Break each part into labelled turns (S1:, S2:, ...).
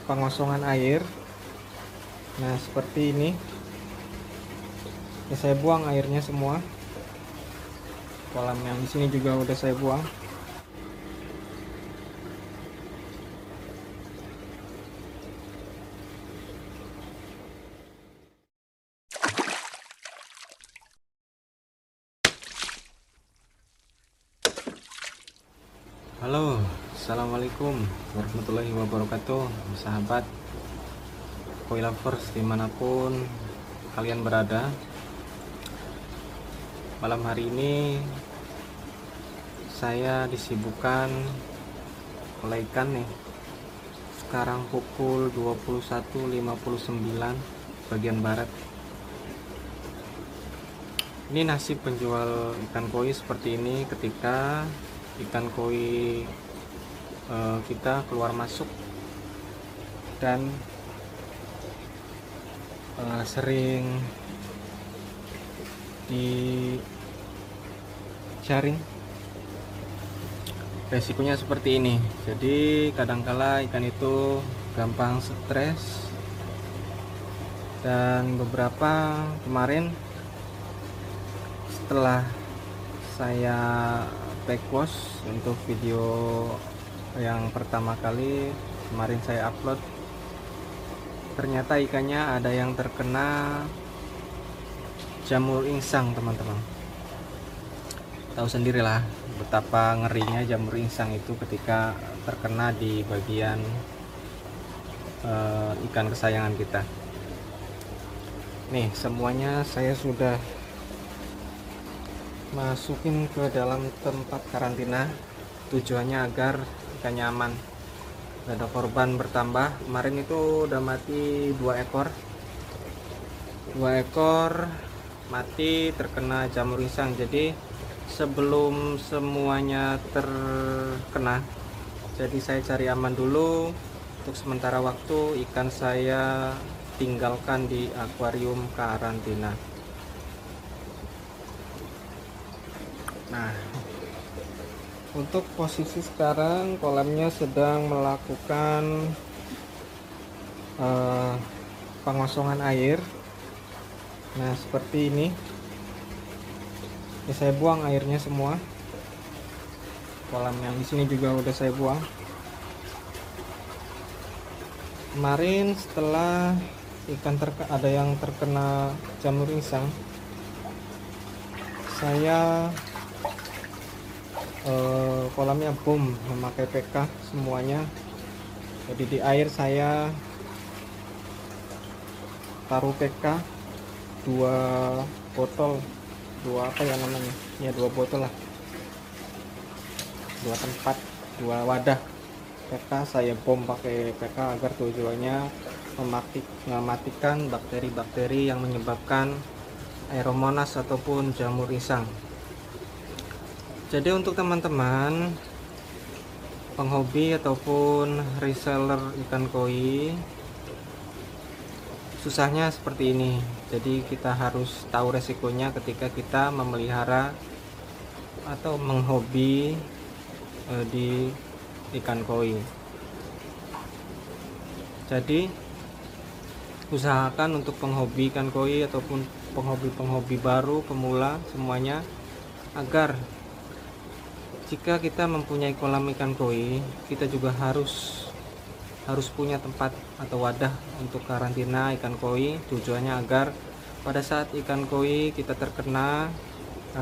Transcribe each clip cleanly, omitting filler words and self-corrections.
S1: pengosongan air. Nah, seperti ini. Ya, saya buang airnya semua. Kolam yang di sini juga udah saya buang. Halo, assalamualaikum warahmatullahi wabarakatuh, sahabat koi lovers dimanapun kalian berada. Malam hari ini saya disibukkan oleh ikan nih. Sekarang pukul 21.59 bagian barat. Ini nasib penjual ikan koi seperti ini ketika ikan koi kita keluar masuk dan sering dijaring. Resikonya seperti ini. Jadi kadangkala ikan itu gampang stres, dan beberapa kemarin setelah saya take wash untuk video yang pertama kali kemarin saya upload, ternyata ikannya ada yang terkena jamur insang, teman-teman. Tahu sendirilah betapa ngerinya jamur insang itu ketika terkena di bagian ikan kesayangan kita. Nih, semuanya saya sudah masukin ke dalam tempat karantina, tujuannya agar ikannya aman, gak ada korban bertambah. Kemarin itu udah mati 2 ekor mati terkena jamur insang. Jadi sebelum semuanya terkena, jadi saya cari aman dulu. Untuk sementara waktu ikan saya tinggalkan di akuarium karantina. Nah, untuk posisi sekarang kolamnya sedang melakukan pengosongan air. Nah, seperti ini. Ya, saya buang airnya semua. Kolam yang di sini juga udah saya buang. Kemarin setelah ikan ada yang terkena jamur insang, saya kolamnya boom memakai PK semuanya. Jadi di air saya taruh PK 2 botol, 2 apa ya namanya ya, 2 botol lah, 2 tempat, 2 wadah PK. Saya bom pakai PK agar tujuannya mematikan bakteri-bakteri yang menyebabkan Aeromonas ataupun jamur insang. Jadi untuk teman-teman penghobi ataupun reseller ikan koi, susahnya seperti ini. Jadi kita harus tahu resikonya ketika kita memelihara atau menghobi di ikan koi. Jadi usahakan untuk penghobi ikan koi ataupun penghobi baru, pemula semuanya, agar jika kita mempunyai kolam ikan koi, kita juga harus punya tempat atau wadah untuk karantina ikan koi. Tujuannya agar pada saat ikan koi kita terkena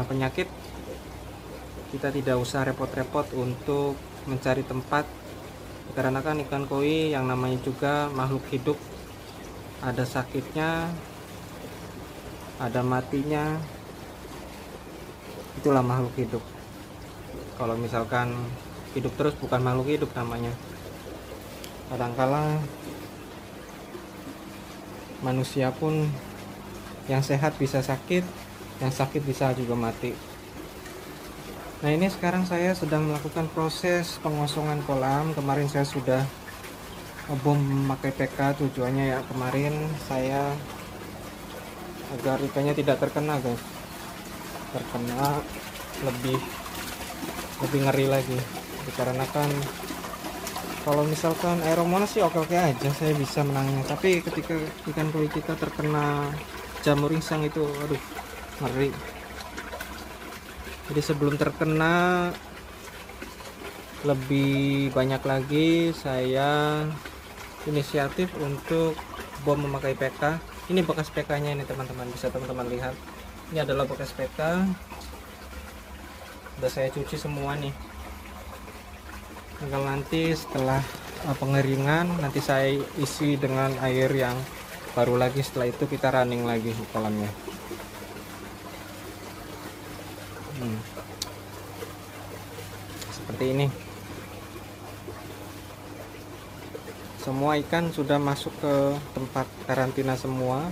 S1: penyakit, kita tidak usah repot-repot untuk mencari tempat, karena kan ikan koi yang namanya juga makhluk hidup, ada sakitnya, ada matinya, itulah makhluk hidup. Kalau misalkan hidup terus, bukan makhluk hidup namanya. Kadangkala manusia pun yang sehat bisa sakit, yang sakit bisa juga mati. Nah, ini sekarang saya sedang melakukan proses pengosongan kolam. Kemarin saya sudah ngebom memakai PK, tujuannya ya kemarin saya agar ikannya tidak terkena, guys. Terkena lebih ngeri lagi, dikarenakan Kalau misalkan Aeromonas sih oke-oke aja, saya bisa menangnya. Tapi ketika ikan koi kita terkena jamur insang itu, aduh, ngeri. Jadi sebelum terkena lebih banyak lagi, saya inisiatif untuk bom memakai PK. Ini bekas PK-nya ini teman-teman, bisa teman-teman lihat. Ini adalah bekas PK. Udah saya cuci semua nih. Tinggal nanti setelah pengeringan nanti saya isi dengan air yang baru lagi. Setelah itu kita running lagi kolamnya. Seperti ini. Semua ikan sudah masuk ke tempat karantina semua.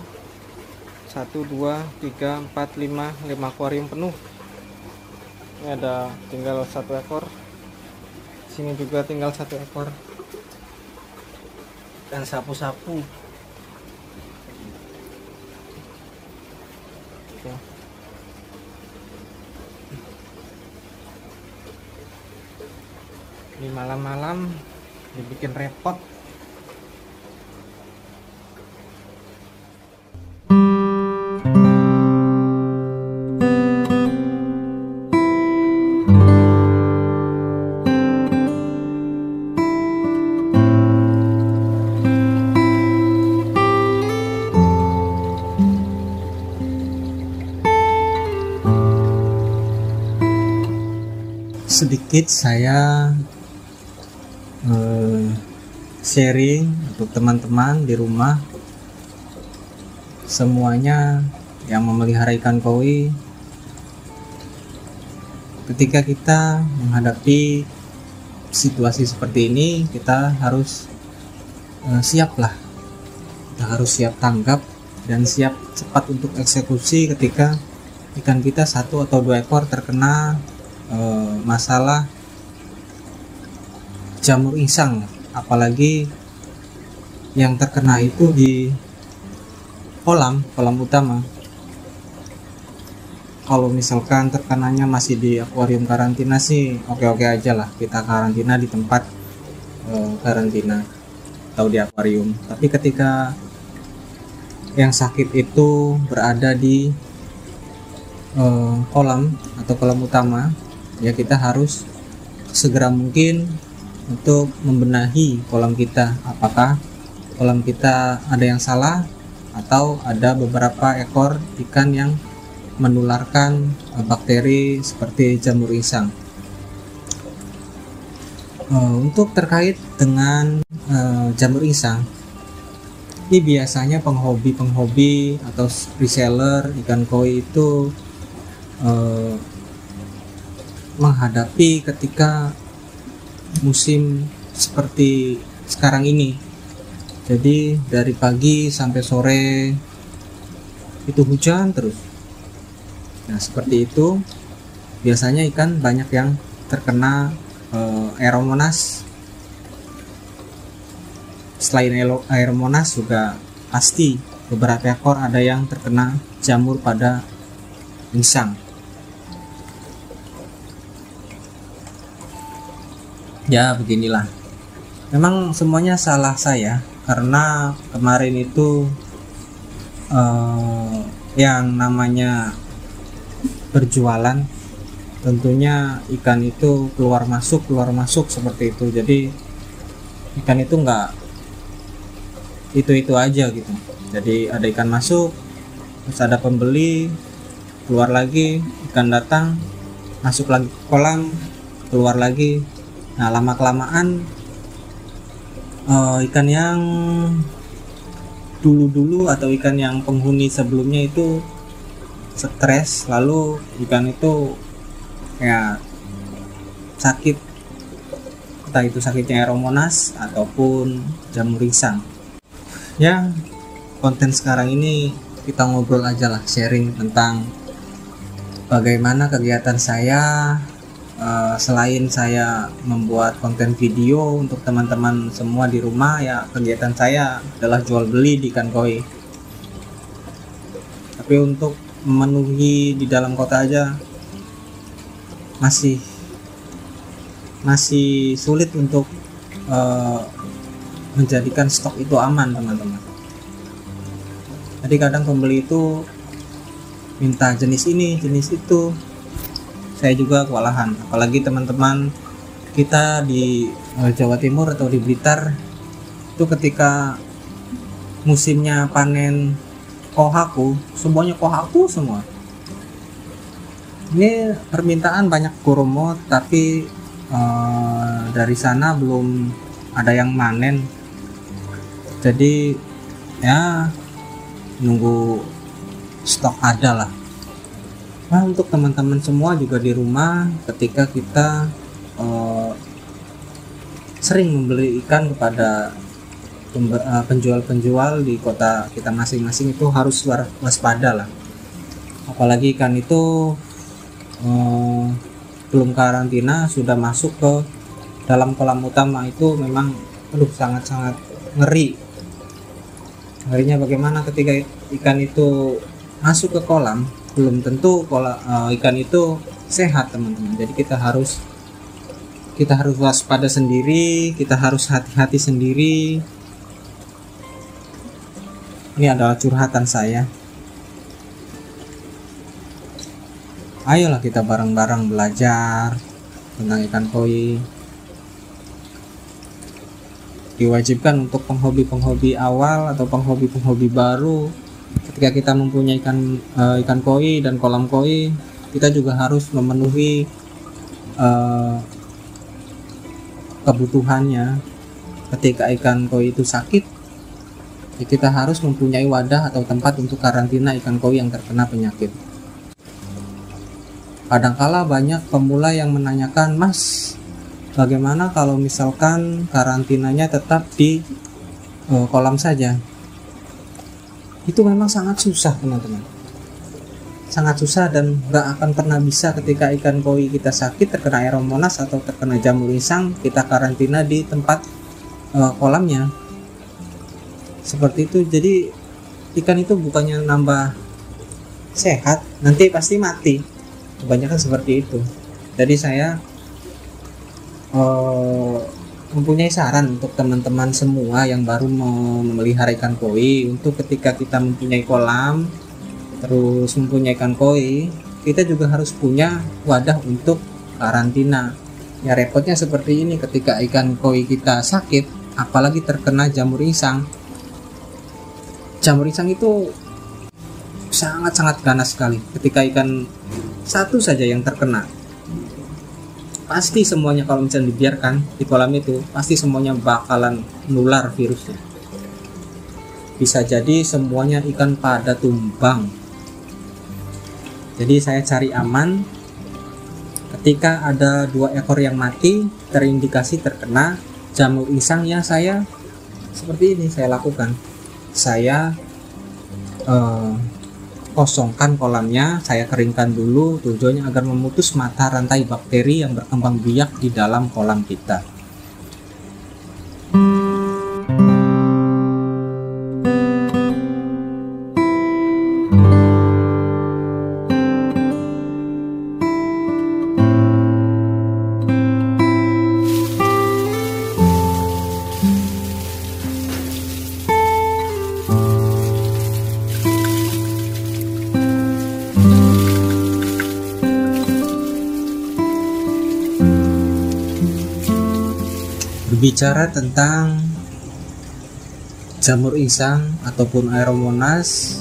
S1: 1, 2, 3, 4, 5 akuarium penuh. Ini ada tinggal 1 ekor. Sini juga tinggal 1 ekor. Dan sapu-sapu. Oke. Di malam-malam dibikin repot. Sedikit saya sharing untuk teman-teman di rumah semuanya yang memelihara ikan koi. Ketika kita menghadapi situasi seperti ini, kita harus siap lah, kita harus siap tanggap dan siap cepat untuk eksekusi ketika ikan kita 1 atau 2 ekor terkena masalah jamur insang, apalagi yang terkena itu di kolam utama. Kalau misalkan terkenanya masih di akuarium karantina sih oke-oke aja lah, kita karantina di tempat karantina atau di akuarium. Tapi ketika yang sakit itu berada di kolam atau kolam utama, ya kita harus segera mungkin untuk membenahi kolam kita. Apakah kolam kita ada yang salah atau ada beberapa ekor ikan yang menularkan bakteri seperti jamur insang. Untuk terkait dengan jamur insang, ini biasanya penghobi atau reseller ikan koi itu menghadapi ketika musim seperti sekarang ini. Jadi dari pagi sampai sore itu hujan terus. Nah seperti itu biasanya ikan banyak yang terkena Aeromonas. Selain Aeromonas juga pasti beberapa ekor ada yang terkena jamur pada insang. Ya beginilah, memang semuanya salah saya karena kemarin itu yang namanya berjualan tentunya ikan itu keluar masuk seperti itu. Jadi ikan itu enggak itu aja gitu. Jadi ada ikan masuk, terus ada pembeli, keluar lagi, ikan datang, masuk lagi ke kolam, keluar lagi. Nah lama kelamaan ikan yang dulu atau ikan yang penghuni sebelumnya itu stres, lalu ikan itu ya sakit, entah itu sakitnya Aeromonas ataupun jamur insang. Ya konten sekarang ini kita ngobrol aja lah, sharing tentang bagaimana kegiatan saya. Selain saya membuat konten video untuk teman-teman semua di rumah, ya kegiatan saya adalah jual beli di ikan koi. Tapi untuk memenuhi di dalam kota aja masih sulit untuk
S2: eh, menjadikan stok itu aman, teman-teman. Jadi kadang pembeli itu minta jenis ini, jenis itu, saya juga kewalahan. Apalagi teman-teman kita di Jawa Timur atau di Blitar itu ketika musimnya panen kohaku, semuanya kohaku semua. Ini permintaan banyak kuromo, tapi dari sana belum ada yang manen, jadi ya nunggu stok ada lah. Nah, untuk teman-teman semua juga di rumah, ketika kita sering membeli ikan kepada penjual-penjual di kota kita masing-masing, itu harus waspada lah. Apalagi ikan itu belum karantina sudah masuk ke dalam kolam utama, itu memang sangat-sangat ngeri. Ngerinya bagaimana ketika ikan itu masuk ke kolam, belum tentu ikan itu sehat, teman-teman. Jadi kita harus waspada sendiri, kita harus hati-hati sendiri. Ini adalah curhatan saya. Ayolah kita bareng-bareng belajar tentang ikan koi. Diwajibkan untuk penghobi-penghobi awal atau penghobi-penghobi baru, ketika kita mempunyai ikan koi dan kolam koi, kita juga harus memenuhi kebutuhannya. Ketika ikan koi itu sakit, kita harus mempunyai wadah atau tempat untuk karantina ikan koi yang terkena penyakit. Kadangkala banyak pemula yang menanyakan, "Mas, bagaimana kalau misalkan karantinanya tetap di kolam saja?" Itu memang sangat susah, teman-teman. Sangat susah dan gak akan pernah bisa. Ketika ikan koi kita sakit, terkena Aeromonas atau terkena jamur insang, kita karantina di tempat kolamnya. Seperti itu. Jadi ikan itu bukannya nambah sehat, nanti pasti mati. Kebanyakan seperti itu. Jadi saya mempunyai saran untuk teman-teman semua yang baru memelihara ikan koi, untuk ketika kita mempunyai kolam terus mempunyai ikan koi, kita juga harus punya wadah untuk karantina. Ya, repotnya seperti ini, ketika ikan koi kita sakit, apalagi terkena jamur insang. Jamur insang itu sangat-sangat ganas sekali. Ketika ikan satu saja yang terkena, pasti semuanya, kalau misalnya dibiarkan di kolam itu, pasti semuanya bakalan nular virusnya. Bisa jadi semuanya ikan pada tumbang. Jadi saya cari aman. Ketika ada 2 ekor yang mati terindikasi terkena jamur insang, ya saya seperti ini saya lakukan. Saya kosongkan kolamnya, saya keringkan dulu, tujuannya agar memutus mata rantai bakteri yang berkembang biak di dalam kolam kita. Berbicara tentang jamur insang ataupun Aeromonas,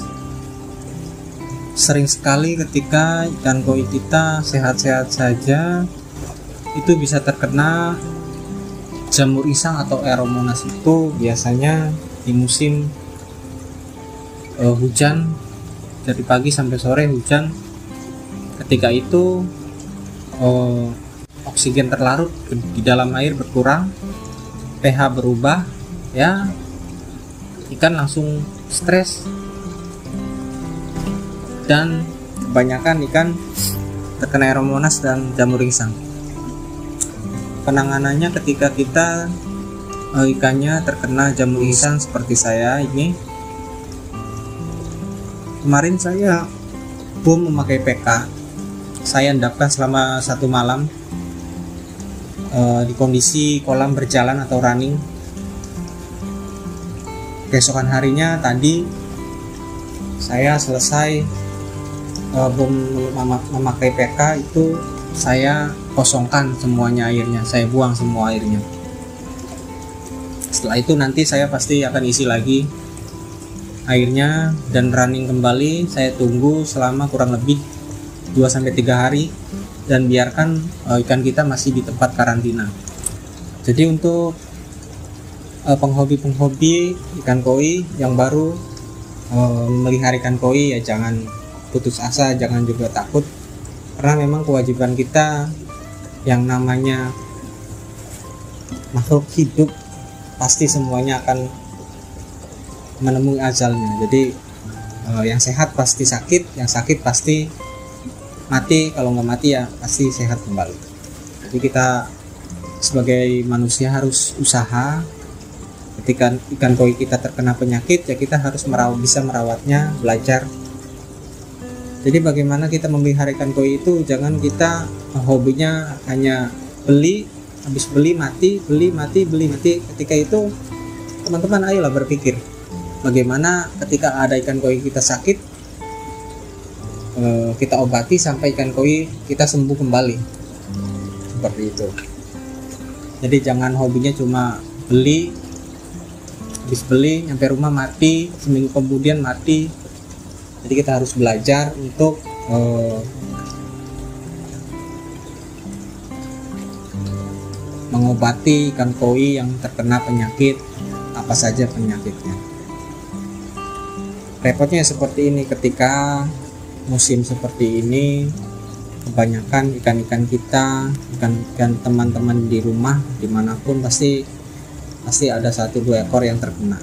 S2: sering sekali ketika ikan koi kita sehat-sehat saja, itu bisa terkena jamur insang atau Aeromonas. Itu biasanya di musim hujan, dari pagi sampai sore hujan. Ketika itu oksigen terlarut di dalam air berkurang, pH berubah, ya ikan langsung stres, dan kebanyakan ikan terkena Aeromonas dan jamur insang. Penanganannya ketika kita ikannya terkena jamur insang seperti saya ini, kemarin saya memakai PK, saya endapkan selama 1 malam. di kondisi kolam berjalan atau running. Keesokan harinya tadi saya selesai memakai PK itu, saya kosongkan semuanya airnya, saya buang semua airnya. Setelah itu nanti saya pasti akan isi lagi airnya dan running kembali. Saya tunggu selama kurang lebih 2-3 hari dan biarkan ikan kita masih di tempat karantina. Jadi untuk penghobi ikan koi yang baru memelihara ikan koi, ya jangan putus asa, jangan juga takut, karena memang kewajiban kita yang namanya makhluk hidup pasti semuanya akan menemui ajalnya. Jadi yang sehat pasti sakit, yang sakit pasti mati, kalau nggak mati ya pasti sehat kembali. Jadi kita sebagai manusia harus usaha. Ketika ikan koi kita terkena penyakit, ya kita harus bisa merawatnya, belajar. Jadi bagaimana kita memelihara ikan koi itu, jangan kita hobinya hanya beli, habis beli mati, beli mati, beli mati. Ketika itu teman-teman ayolah berpikir, bagaimana ketika ada ikan koi kita sakit, kita obati sampai ikan koi kita sembuh kembali, seperti itu. Jadi jangan hobinya cuma beli, habis beli nyampe rumah mati, seminggu kemudian mati. Jadi kita harus belajar untuk mengobati ikan koi yang terkena penyakit, apa saja penyakitnya. Repotnya seperti ini, ketika musim seperti ini, kebanyakan ikan-ikan kita, ikan teman-teman di rumah dimanapun pasti ada 1-2 ekor yang terkena.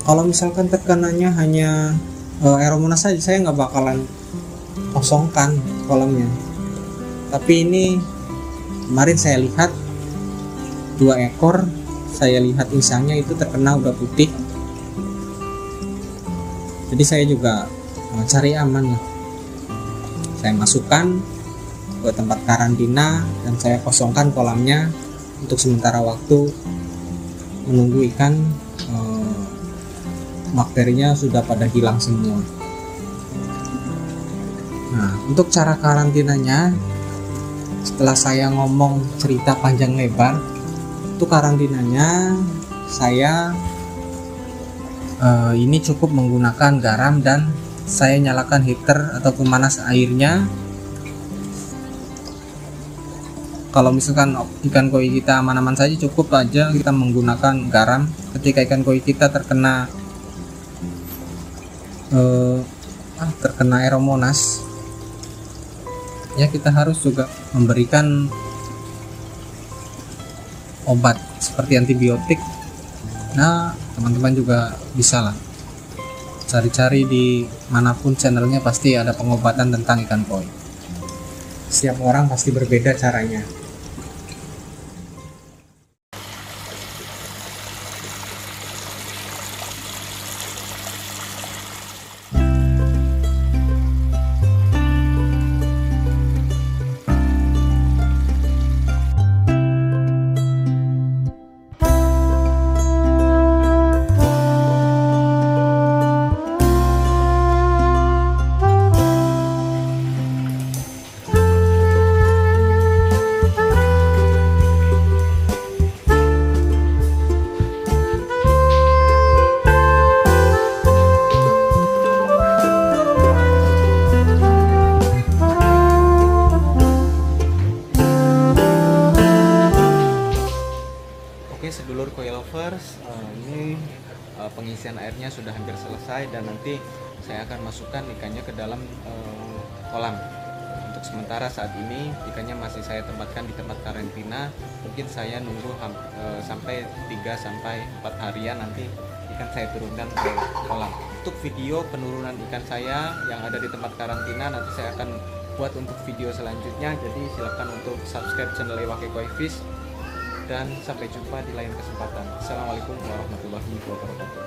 S2: Kalau misalkan terkenanya hanya Aeromonas saja, saya nggak bakalan kosongkan kolamnya. Tapi ini kemarin saya lihat 2 ekor, saya lihat insangnya itu terkena udah putih. Jadi saya juga cari aman lah. Saya masukkan ke tempat karantina dan saya kosongkan kolamnya untuk sementara waktu, menunggu ikan bakterinya sudah pada hilang semua. Nah, untuk cara karantinanya, setelah saya ngomong cerita panjang lebar, itu karantinanya saya ini cukup menggunakan garam dan saya nyalakan heater atau pemanas airnya. Kalau misalkan ikan koi kita aman-aman saja, cukup aja kita menggunakan garam. Ketika ikan koi kita terkena Aeromonas, ya kita harus juga memberikan obat seperti antibiotik. Nah, teman-teman juga bisa lah cari-cari di manapun channelnya, pasti ada pengobatan tentang ikan koi. Setiap orang pasti berbeda caranya. Sedulur koi lovers, ini pengisian airnya sudah hampir selesai dan nanti saya akan masukkan ikannya ke dalam kolam. Untuk sementara saat ini ikannya masih saya tempatkan di tempat karantina. Mungkin saya nunggu sampai 3-4 harian, nanti ikan saya turunkan ke kolam. Untuk video penurunan ikan saya yang ada di tempat karantina nanti saya akan buat untuk video selanjutnya. Jadi silakan untuk subscribe channel Ewake Koi Fish. Dan sampai jumpa di lain kesempatan. Assalamualaikum warahmatullahi wabarakatuh.